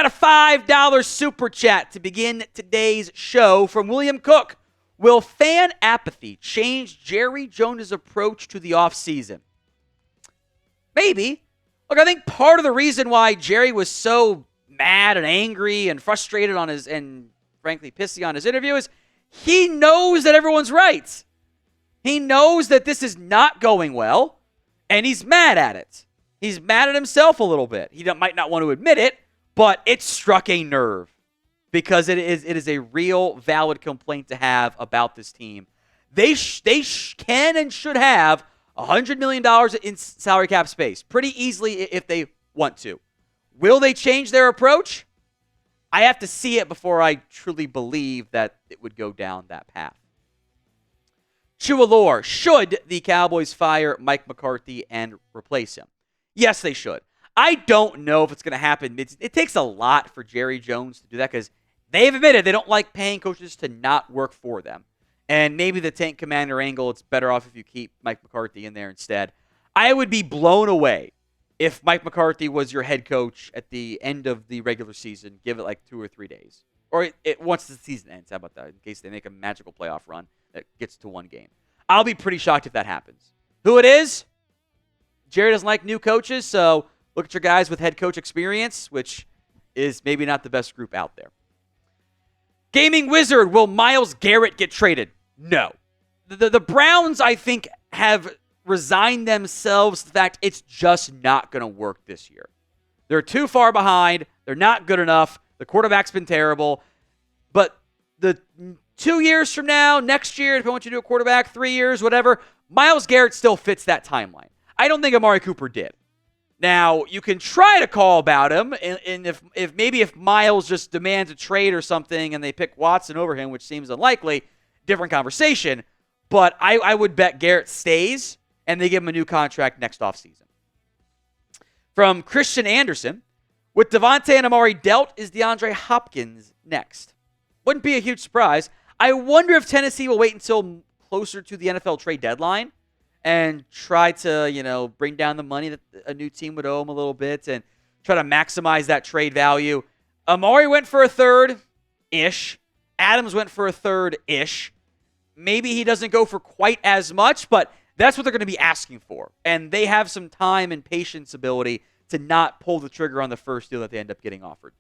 got a $5 super chat to begin today's show from William Cook. Will fan apathy change Jerry Jones' approach to the offseason? Maybe. Look, I think part of the reason why Jerry was so mad and angry and frustrated on his, and frankly pissy on his interview, is he knows that everyone's right. He knows that this is not going well, and he's mad at it. He's mad at himself a little bit. He might not want to admit it, but it struck a nerve because it is a real valid complaint to have about this team. They can and should have $100 million in salary cap space pretty easily if they want to. Will they change their approach? I have to see it before I truly believe that it would go down that path. Chualor, should the Cowboys fire Mike McCarthy and replace him? Yes, they should. I don't know if it's going to happen. It takes a lot for Jerry Jones to do that because they've admitted they don't like paying coaches to not work for them. And maybe the tank commander angle, it's better off if you keep Mike McCarthy in there instead. I would be blown away if Mike McCarthy was your head coach at the end of the regular season. Give it like 2 or 3 days. Or once the season ends. How about that? In case they make a magical playoff run that gets to 1 game. I'll be pretty shocked if that happens. Who it is? Jerry doesn't like new coaches, so look at your guys with head coach experience, which is maybe not the best group out there. Gaming Wizard, will Myles Garrett get traded? No. The Browns, I think, have resigned themselves to the fact it's just not going to work this year. They're too far behind. They're not good enough. The quarterback's been terrible. But the 2 years from now, next year, if I want you to do a quarterback, 3 years, whatever, Myles Garrett still fits that timeline. I don't think Amari Cooper did. Now, you can try to call about him, and if Myles just demands a trade or something and they pick Watson over him, which seems unlikely, different conversation. But I would bet Garrett stays, and they give him a new contract next offseason. From Christian Anderson, with Devontae and Amari dealt, is DeAndre Hopkins next? Wouldn't be a huge surprise. I wonder if Tennessee will wait until closer to the NFL trade deadline and try to, bring down the money that a new team would owe him a little bit and try to maximize that trade value. Amari went for a third-ish. Adams went for a third-ish. Maybe he doesn't go for quite as much, but that's what they're going to be asking for. And they have some time and patience ability to not pull the trigger on the first deal that they end up getting offered.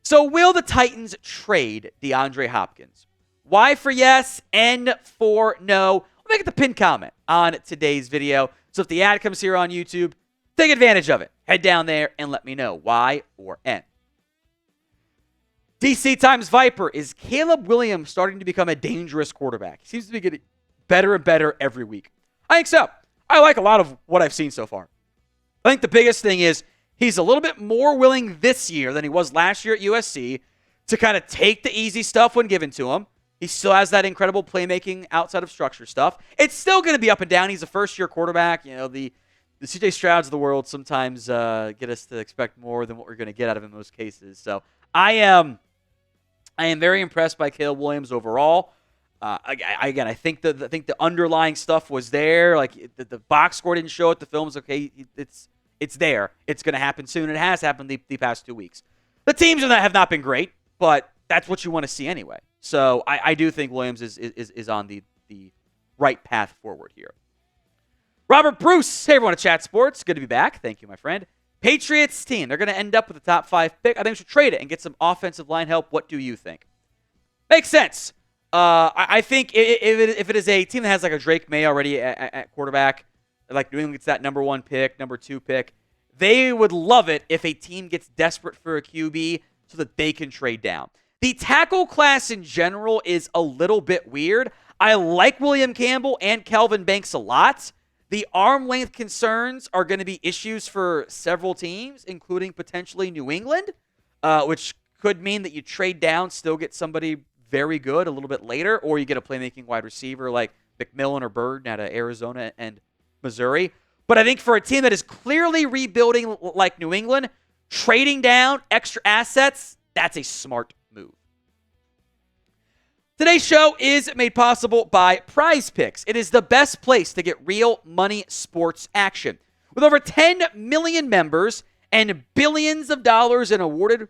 So will the Titans trade DeAndre Hopkins? Y for yes, N for no. We'll make it the pinned comment on today's video. So if the ad comes here on YouTube, take advantage of it. Head down there and let me know Y or N. DC Times Viper, is Caleb Williams starting to become a dangerous quarterback? He seems to be getting better and better every week. I think so. I like a lot of what I've seen so far. I think the biggest thing is he's a little bit more willing this year than he was last year at USC to kind of take the easy stuff when given to him. He still has that incredible playmaking outside of structure stuff. It's still going to be up and down. He's a first-year quarterback. The C.J. Strouds of the world sometimes get us to expect more than what we're going to get out of him in most cases. So I am very impressed by Caleb Williams overall. I think the underlying stuff was there. Like the box score didn't show it. The film's okay. It's there. It's going to happen soon. It has happened the past 2 weeks. The teams have not been great, but that's what you want to see anyway. So I do think Williams is on the right path forward here. Robert Bruce, hey everyone at Chat Sports. Good to be back. Thank you, my friend. Patriots team, they're going to end up with a top 5 pick. I think we should trade it and get some offensive line help. What do you think? Makes sense. I think if it is a team that has like a Drake May already at quarterback, like New England gets that number 1 pick, number 2 pick, they would love it if a team gets desperate for a QB so that they can trade down. The tackle class in general is a little bit weird. I like William Campbell and Kelvin Banks a lot. The arm length concerns are going to be issues for several teams, including potentially New England, which could mean that you trade down, still get somebody very good a little bit later, or you get a playmaking wide receiver like McMillan or Burden out of Arizona and Missouri. But I think for a team that is clearly rebuilding like New England, trading down extra assets, that's a smart move. Today's show is made possible by Prize Picks. It is the best place to get real money sports action. With over 10 million members and billions of dollars in awarded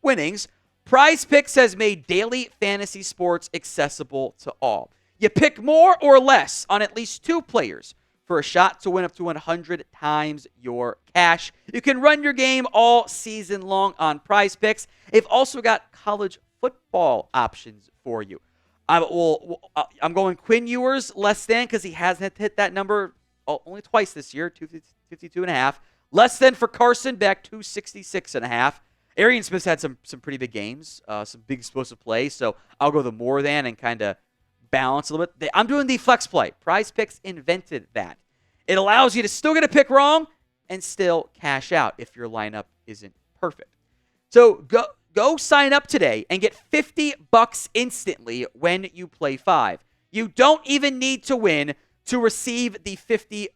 winnings, Prize Picks has made daily fantasy sports accessible to all. You pick more or less on at least 2 players for a shot to win up to 100 times your cash. You can run your game all season long on Prize Picks. They've also got college football options for you. I'm going Quinn Ewers less than because he hasn't hit that number only twice this year, 252.5. Less than for Carson Beck, 266.5. Arian Smith's had some pretty big games, some big explosive plays, so I'll go the more than and kind of balance a little bit. I'm doing the flex play. Prize Picks invented that. It allows you to still get a pick wrong and still cash out if your lineup isn't perfect. So go sign up today and get $50 instantly when you play 5. You don't even need to win to receive the $50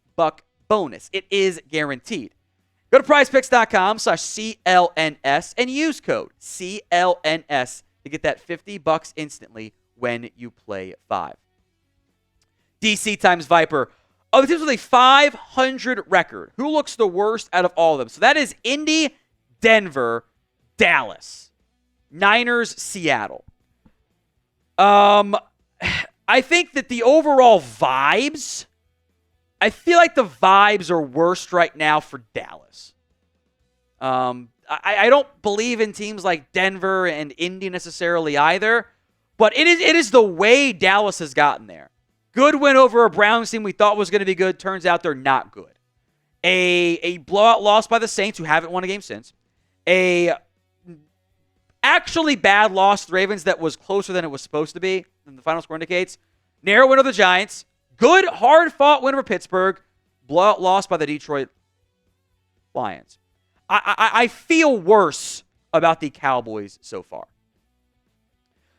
bonus. It is guaranteed. Go to prizepicks.com/CLNS and use code CLNS to get that $50 instantly when you play 5. DC times Viper. The teams with a 500 record. Who looks the worst out of all of them? So that is Indy, Denver, Dallas, Niners, Seattle. I think that the overall vibes, I feel like the vibes are worst right now for Dallas. I don't believe in teams like Denver and Indy necessarily either, but it is the way Dallas has gotten there. Good win over a Browns team we thought was going to be good. Turns out they're not good. A blowout loss by the Saints, who haven't won a game since. A actually bad loss to the Ravens that was closer than it was supposed to be, than the final score indicates. Narrow win over the Giants. Good, hard-fought win over Pittsburgh. Blowout loss by the Detroit Lions. I feel worse about the Cowboys so far.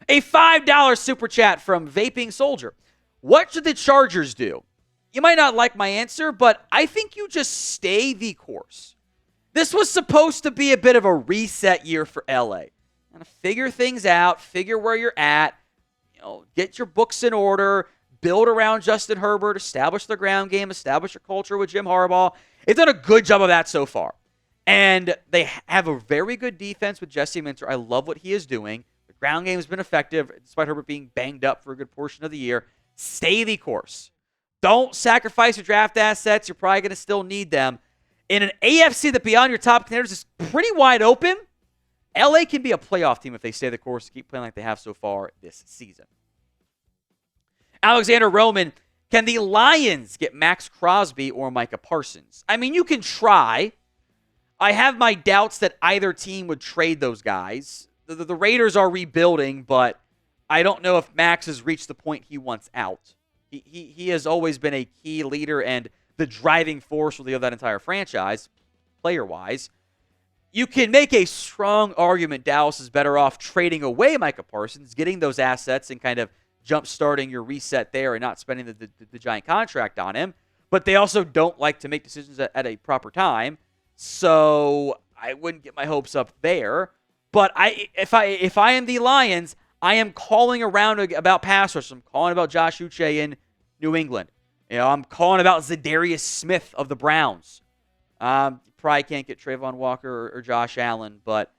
A $5 super chat from Vaping Soldier. What should the Chargers do? You might not like my answer, but I think you just stay the course. This was supposed to be a bit of a reset year for LA. Kind of figure things out, figure where you're at, get your books in order, build around Justin Herbert, establish the ground game, establish your culture with Jim Harbaugh. They've done a good job of that so far. And they have a very good defense with Jesse Minter. I love what he is doing. The ground game has been effective, despite Herbert being banged up for a good portion of the year. Stay the course. Don't sacrifice your draft assets. You're probably going to still need them. In an AFC that beyond your top contenders is pretty wide open, LA can be a playoff team if they stay the course and keep playing like they have so far this season. Alexander Roman, can the Lions get Maxx Crosby or Micah Parsons? I mean, you can try. I have my doubts that either team would trade those guys. The Raiders are rebuilding, but I don't know if Max has reached the point he wants out. He has always been a key leader and the driving force of that entire franchise, player-wise. You can make a strong argument Dallas is better off trading away Micah Parsons, getting those assets and kind of jump-starting your reset there and not spending the giant contract on him. But they also don't like to make decisions at a proper time, so I wouldn't get my hopes up there. But if I am the Lions, I am calling around about pass rush. I'm calling about Josh Uche in New England. I'm calling about Zadarius Smith of the Browns. Probably can't get Trayvon Walker or Josh Allen, but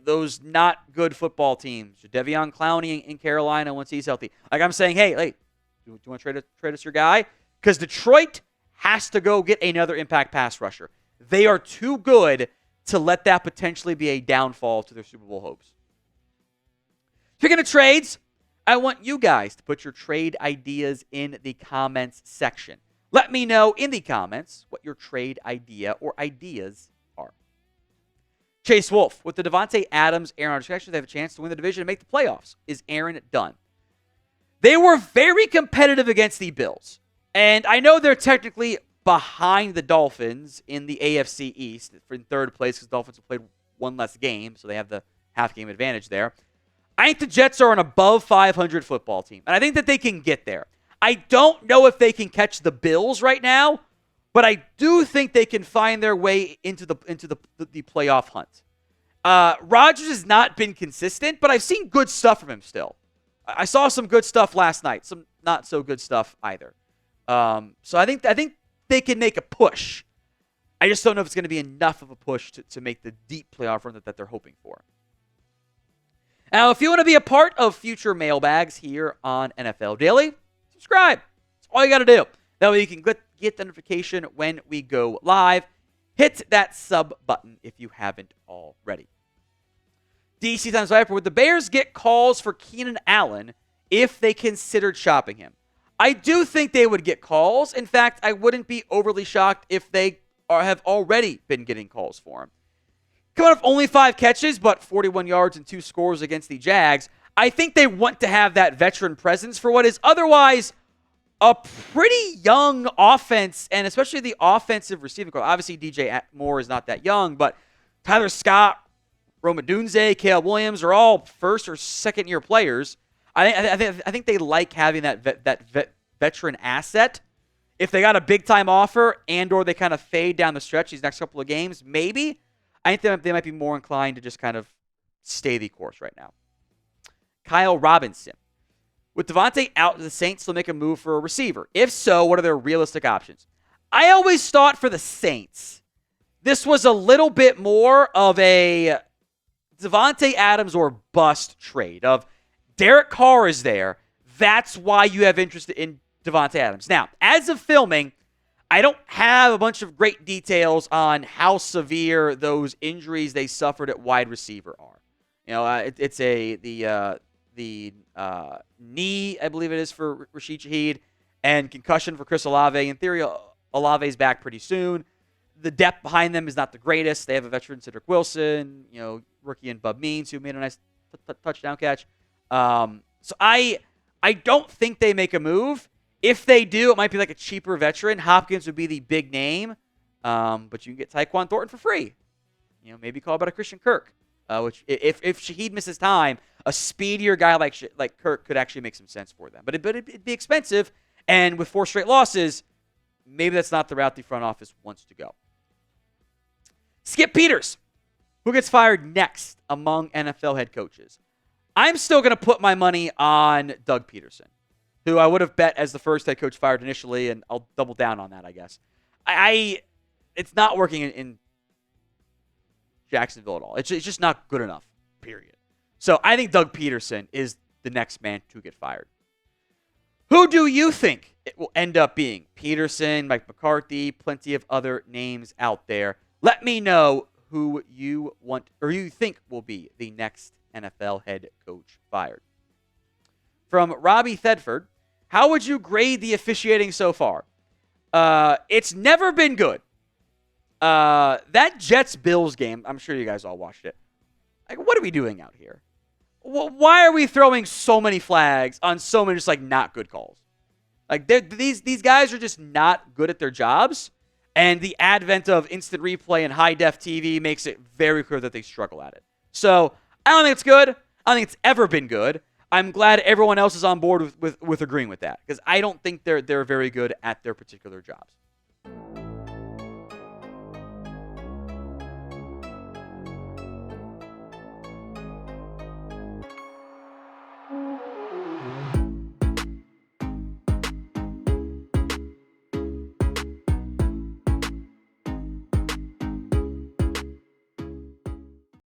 those not good football teams. Davion Clowney in Carolina once he's healthy. Like I'm saying, hey, do you want to trade us your guy? Because Detroit has to go get another impact pass rusher. They are too good to let that potentially be a downfall to their Super Bowl hopes. Speaking of trades, I want you guys to put your trade ideas in the comments section. Let me know in the comments what your trade idea or ideas are. Chase Wolf, with the Devontae Adams, Aaron Rodgers connection, they have a chance to win the division and make the playoffs. Is Aaron done? They were very competitive against the Bills. And I know they're technically behind the Dolphins in the AFC East in third place because the Dolphins have played one less game, so they have the half-game advantage there. I think the Jets are an above 500 football team, and I think that they can get there. I don't know if they can catch the Bills right now, but I do think they can find their way into the playoff hunt. Rodgers has not been consistent, but I've seen good stuff from him still. I saw some good stuff last night, some not so good stuff either. So I think they can make a push. I just don't know if it's going to be enough of a push to make the deep playoff run that they're hoping for. Now, if you want to be a part of future mailbags here on NFL Daily, subscribe. That's all you got to do. That way you can get the notification when we go live. Hit that sub button if you haven't already. DC Times Viper, would the Bears get calls for Keenan Allen if they considered shopping him? I do think they would get calls. In fact, I wouldn't be overly shocked if they have already been getting calls for him. Coming off only 5 catches, but 41 yards and 2 scores against the Jags, I think they want to have that veteran presence for what is otherwise a pretty young offense, and especially the offensive receiving corps. Obviously, DJ Moore is not that young, but Tyler Scott, Rome Odunze, Caleb Williams are all first or second year players. I think they like having that veteran asset. If they got a big time offer and or they kind of fade down the stretch these next couple of games, maybe I think they might be more inclined to just kind of stay the course right now. Kyle Robinson. With Devontae out, the Saints will make a move for a receiver. If so, what are their realistic options? I always thought for the Saints, this was a little bit more of a Devontae Adams or bust trade of Derek Carr is there. That's why you have interest in Devontae Adams. Now, as of filming, I don't have a bunch of great details on how severe those injuries they suffered at wide receiver are. You know, it's the knee, I believe it is, for Rashid Shaheed, and concussion for Chris Olave. In theory, Olave's back pretty soon. The depth behind them is not the greatest. They have a veteran, Cedric Wilson, rookie and Bub Means, who made a nice touchdown catch. So I don't think they make a move. If they do, it might be like a cheaper veteran. Hopkins would be the big name, but you can get Tyquan Thornton for free. Maybe call about a Christian Kirk. Which, if Shaheed misses time, a speedier guy like Kirk could actually make some sense for them. But it'd be expensive, and with 4 straight losses, maybe that's not the route the front office wants to go. Skip Peters, who gets fired next among NFL head coaches? I'm still going to put my money on Doug Peterson, who I would have bet as the first head coach fired initially, and I'll double down on that, I guess. It's not working in Jacksonville at all. It's just not good enough, period. So I think Doug Peterson is the next man to get fired. Who do you think it will end up being? Peterson, Mike McCarthy, plenty of other names out there. Let me know who you want or you think will be the next NFL head coach fired. From Robbie Thedford, how would you grade the officiating so far? It's never been good. That Jets-Bills game, I'm sure you guys all watched it. Like, what are we doing out here? Why are we throwing so many flags on so many just not good calls? Like, these guys are just not good at their jobs, and the advent of instant replay and high-def TV makes it very clear that they struggle at it. So I don't think it's good. I don't think it's ever been good. I'm glad everyone else is on board with agreeing with that, because I don't think they're very good at their particular jobs.